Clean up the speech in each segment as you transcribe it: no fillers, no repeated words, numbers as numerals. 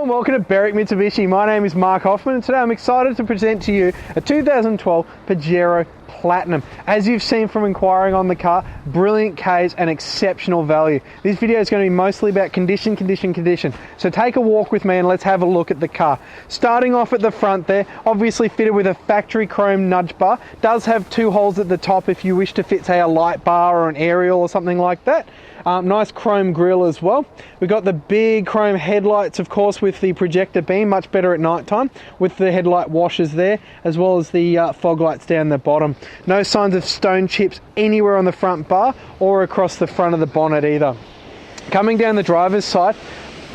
Hello and welcome to Berwick Mitsubishi. My name is Mark Hoffman and today I'm excited to present to you a 2012 Pajero Platinum. As you've seen from inquiring on the car, brilliant Ks and exceptional value. This video is going to be mostly about condition. So take a walk with me and let's have a look at the car. Starting off at the front there, obviously fitted with a factory chrome nudge bar. Does have two holes at the top if you wish to fit, say, a light bar or an aerial or something like that. Nice chrome grille as well. We've got the big chrome headlights, of course, with the projector beam, much better at night time, with the headlight washers there, as well as the fog lights down the bottom. No signs of stone chips anywhere on the front bar or across the front of the bonnet either. Coming down the driver's side,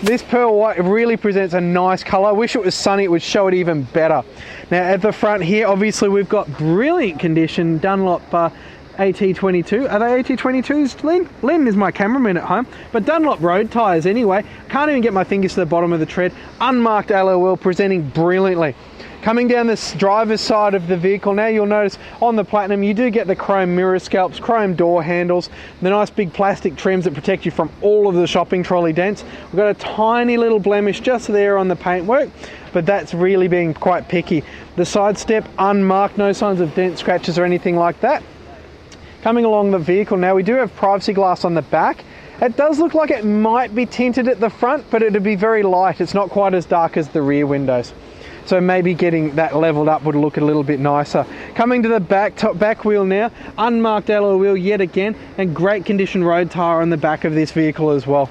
this pearl white really presents a nice colour. I wish it was sunny, it would show it even better. Now at the front here, obviously we've got brilliant condition Dunlop AT22. Are they AT22s, Len? Len is my cameraman at home. But Dunlop road tyres anyway. Can't even get my fingers to the bottom of the tread. Unmarked alloy wheel, presenting brilliantly. Coming down the driver's side of the vehicle now, you'll notice on the Platinum you do get the chrome mirror scalps, chrome door handles, the nice big plastic trims that protect you from all of the shopping trolley dents. We've got a tiny little blemish just there on the paintwork, but that's really being quite picky. The side step unmarked, no signs of dent, scratches or anything like that. Coming along the vehicle now, we do have privacy glass on the back. It does look like it might be tinted at the front, but it'd be very light. It's not quite as dark as the rear windows. So maybe getting that leveled up would look a little bit nicer. Coming to the back wheel now, unmarked alloy wheel yet again, and great condition road tyre on the back of this vehicle as well.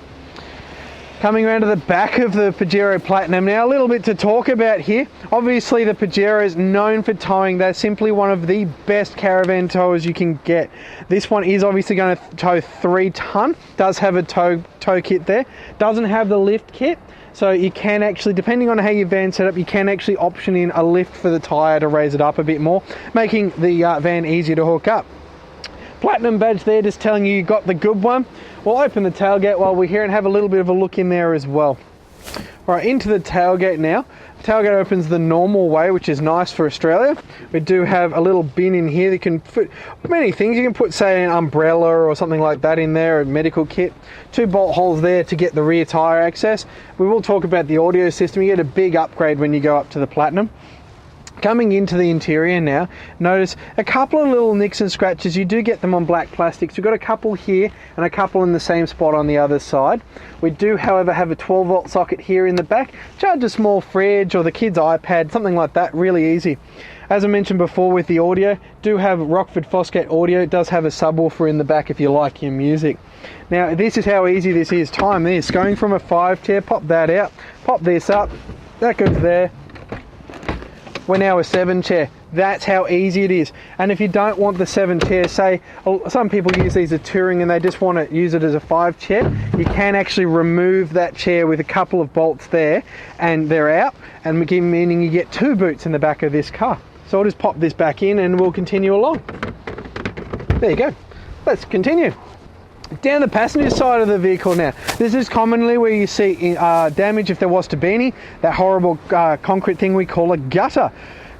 Coming around to the back of the Pajero Platinum now, a little bit to talk about here. Obviously the Pajero is known for towing. They're simply one of the best caravan towers you can get. This one is obviously going to tow 3 ton, does have a tow kit there, doesn't have the lift kit. So you can actually, depending on how your van set up, you can actually option in a lift for the tyre to raise it up a bit more, making the van easier to hook up. Platinum badge there, just telling you got the good one. We'll open the tailgate while we're here and have a little bit of a look in there as well. Right, into the tailgate now. The tailgate opens the normal way, which is nice for Australia. We do have a little bin in here that can fit many things. You can put, say, an umbrella or something like that in there, a medical kit. 2 bolt holes there to get the rear tyre access. We will talk about the audio system. You get a big upgrade when you go up to the Platinum. Coming into the interior now, notice a couple of little nicks and scratches. You do get them on black plastics. We've got a couple here and a couple in the same spot on the other side. We do, however, have a 12-volt socket here in the back. Charge a small fridge or the kid's iPad, something like that, really easy. As I mentioned before with the audio, do have Rockford Fosgate audio. It does have a subwoofer in the back if you like your music. Now, this is how easy this is. Time this. Going from a 5 chair, pop that out, pop this up, that goes there. We're now a 7 chair. That's how easy it is. And if you don't want the 7 chair, say some people use these as touring and they just want to use it as a 5 chair, you can actually remove that chair with a couple of bolts there and they're out, and meaning you get 2 boots in the back of this car. So I'll just pop this back in and we'll continue along. There you go. Let's continue. Down the passenger side of the vehicle now. This is commonly where you see damage if there was to be any, that horrible concrete thing we call a gutter.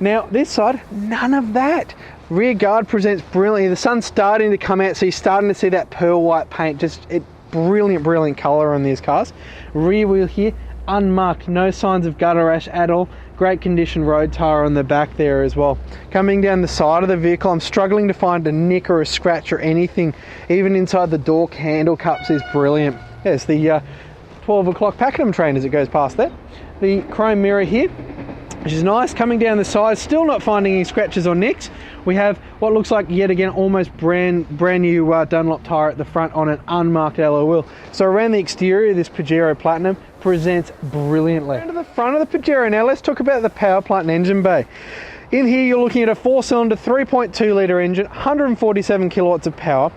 Now this side, none of that. Rear guard presents brilliantly. The sun's starting to come out, so you're starting to see that pearl white paint. Just brilliant colour on these cars. Rear wheel here, unmarked, no signs of gutter rash at all. Great condition road tyre on the back there as well. Coming down the side of the vehicle, I'm struggling to find a nick or a scratch or anything. Even inside the door handle cups is brilliant. There's the 12 o'clock Pakenham train as it goes past there. The chrome mirror here, which is nice. Coming down the side, still not finding any scratches or nicks. We have what looks like, yet again, almost brand new Dunlop tyre at the front on an unmarked alloy wheel. So around the exterior, this Pajero Platinum presents brilliantly. Down to the front of the Pajero now, let's talk about the power plant and engine bay. In here, you're looking at a 4-cylinder, 3.2 litre engine, 147 kilowatts of power,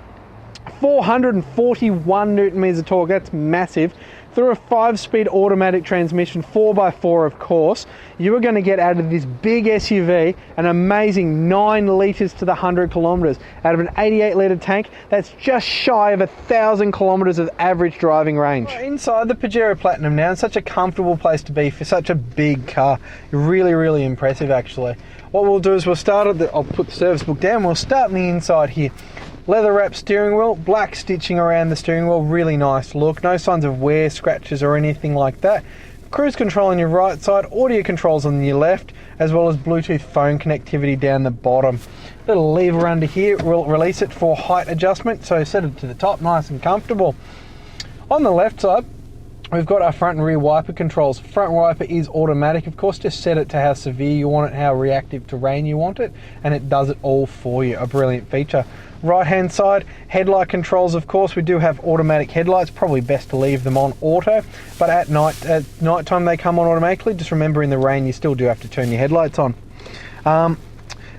441 newton meters of torque. That's massive. Through a 5-speed automatic transmission, 4x4 of course, you are going to get out of this big SUV an amazing 9 litres to the 100 kilometres. Out of an 88 litre tank, that's just shy of 1,000 kilometres of average driving range. Inside the Pajero Platinum now, it's such a comfortable place to be for such a big car. Really impressive actually. What we'll do is we'll start at I'll put the service book down, we'll start on the inside here. Leather wrapped steering wheel, black stitching around the steering wheel, really nice look. No signs of wear, scratches or anything like that. cruise control on your right side, audio controls on your left, as well as Bluetooth phone connectivity down the bottom. Little lever under here will release it for height adjustment, so set it to the top, nice and comfortable. On the left side, we've got our front and rear wiper controls. Front wiper is automatic, of course. Just set it to how severe you want it, how reactive to rain you want it, and it does it all for you. A brilliant feature. Right hand side, headlight controls, of course. We do have automatic headlights. Probably best to leave them on auto, but at night time they come on automatically. Just remember, in the rain you still do have to turn your headlights on.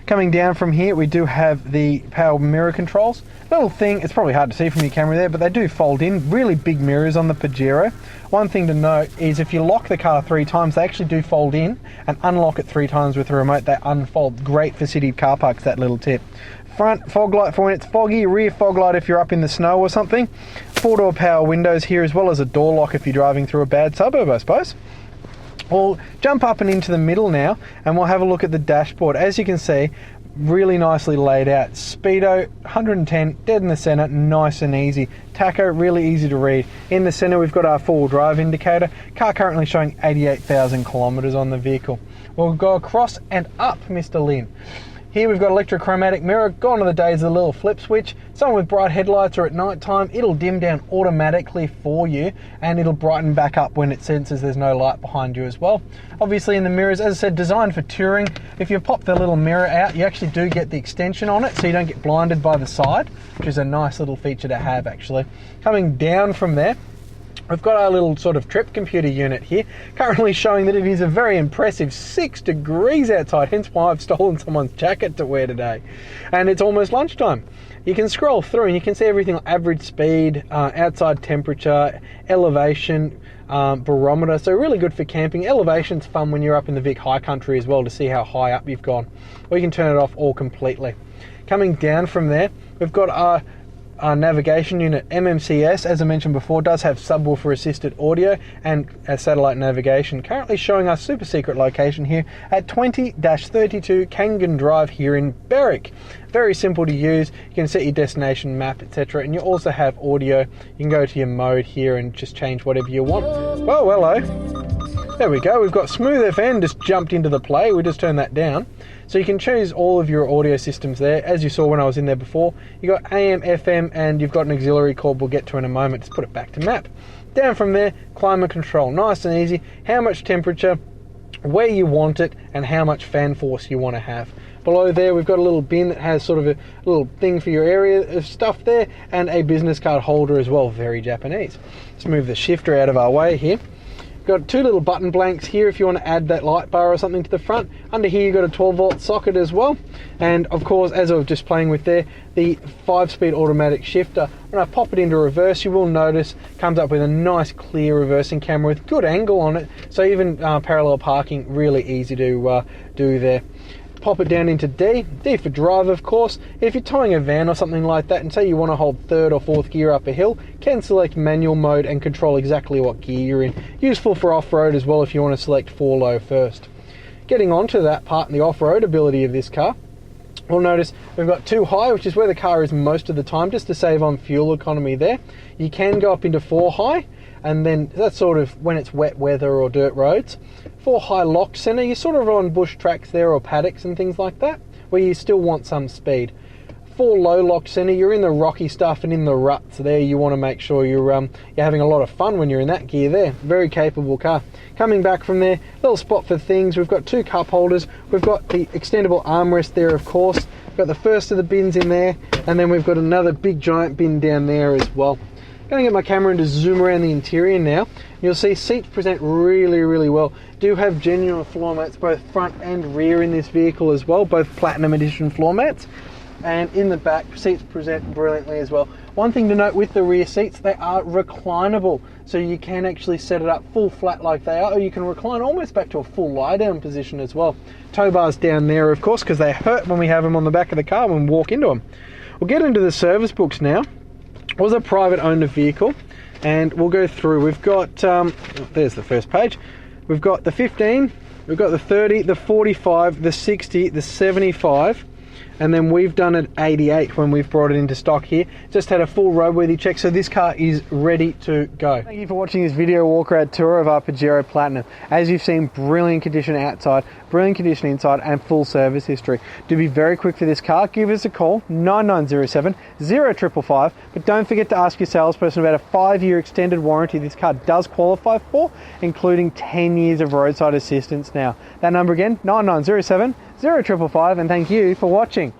Coming down from here, we do have the power mirror controls. Little thing, it's probably hard to see from your camera there, but they do fold in. Really big mirrors on the Pajero. One thing to note is if you lock the car 3 times, they actually do fold in, and unlock it 3 times with the remote, they unfold. Great for city car parks, that little tip. Front fog light for when it's foggy, rear fog light if you're up in the snow or something. 4-door power windows here, as well as a door lock if you're driving through a bad suburb, I suppose. We'll jump up and into the middle now, and we'll have a look at the dashboard. As you can see, really nicely laid out. Speedo 110, dead in the center, nice and easy. Tacho, really easy to read. In the center we've got our 4-wheel drive indicator. Car currently showing 88,000 kilometers on the vehicle. We'll go across and up, Mr. Lynn. Here we've got electrochromatic mirror. Gone are the days of the little flip switch. Someone with bright headlights or at night time, it'll dim down automatically for you, and it'll brighten back up when it senses there's no light behind you as well. Obviously in the mirrors, as I said, designed for touring. If you pop the little mirror out, you actually do get the extension on it, so you don't get blinded by the side, which is a nice little feature to have actually. Coming down from there, we've got our little sort of trip computer unit here, currently showing that it is a very impressive 6 degrees outside, hence why I've stolen someone's jacket to wear today. And it's almost lunchtime. You can scroll through and you can see everything like average speed, outside temperature, elevation, barometer, so really good for camping. Elevation's fun when you're up in the Vic high country as well, to see how high up you've gone. Or you can turn it off all completely. Coming down from there, we've got our navigation unit. MMCS, as I mentioned before, does have subwoofer assisted audio and satellite navigation. Currently showing our super secret location here at 20-32 Kangan Drive here in Berwick. Very simple to use. You can set your destination map, etc. And you also have audio. You can go to your mode here and just change whatever you want. Oh, hello. There we go. We've got Smooth FM just jumped into the play. We just turned that down. So you can choose all of your audio systems there. As you saw when I was in there before, you've got AM, FM, and you've got an auxiliary cord we'll get to in a moment. Just put it back to map. Down from there, climate control. Nice and easy. How much temperature, where you want it, and how much fan force you want to have. Below there, we've got a little bin that has sort of a little thing for your area of stuff there, and a business card holder as well. Very Japanese. Let's move the shifter out of our way here. Got 2 little button blanks here if you want to add that light bar or something to the front. Under here you've got a 12-volt socket as well. And of course, as I was just playing with there, the 5-speed automatic shifter. When I pop it into reverse, you will notice it comes up with a nice clear reversing camera with good angle on it. So even parallel parking, really easy to do there. Pop it down into D for drive, of course. If you're towing a van or something like that and say you want to hold 3rd or 4th gear up a hill, can select manual mode and control exactly what gear you're in. Useful for off-road as well if you want to select 4 low first. Getting onto that part and the off-road ability of this car, we'll notice we've got 2 high, which is where the car is most of the time, just to save on fuel economy there. You can go up into 4 high, and then that's sort of when it's wet weather or dirt roads. 4 high locked center, you're sort of on bush tracks there or paddocks and things like that, where you still want some speed. 4 low locked center, you're in the rocky stuff and in the ruts there. You want to make sure you're having a lot of fun when you're in that gear there. Very capable car. Coming back from there, little spot for things. We've got 2 cup holders. We've got the extendable armrest there, of course. We've got the first of the bins in there, and then we've got another big giant bin down there as well. Going to get my camera and just zoom around the interior now. You'll see seats present really well. Do have genuine floor mats, both front and rear in this vehicle as well, both Platinum Edition floor mats. And in the back, seats present brilliantly as well. One thing to note with the rear seats, they are reclinable. So you can actually set it up full flat like they are, or you can recline almost back to a full lie down position as well. Tow bars down there, of course, because they hurt when we have them on the back of the car when we walk into them. We'll get into the service books now. It was a private owner vehicle, and we'll go through. We've got, there's the first page. We've got the 15, we've got the 30, the 45, the 60, the 75, and then we've done it 88 when we've brought it into stock here. Just had a full roadworthy check, so this car is ready to go. Thank you for watching this video walk-around tour of our Pajero Platinum. As you've seen, brilliant condition outside, brilliant condition inside, and full service history. To be very quick for this car, give us a call, 9907 0555, but don't forget to ask your salesperson about a 5-year extended warranty this car does qualify for, including 10 years of roadside assistance now. That number again, 9907 0555, and thank you for watching.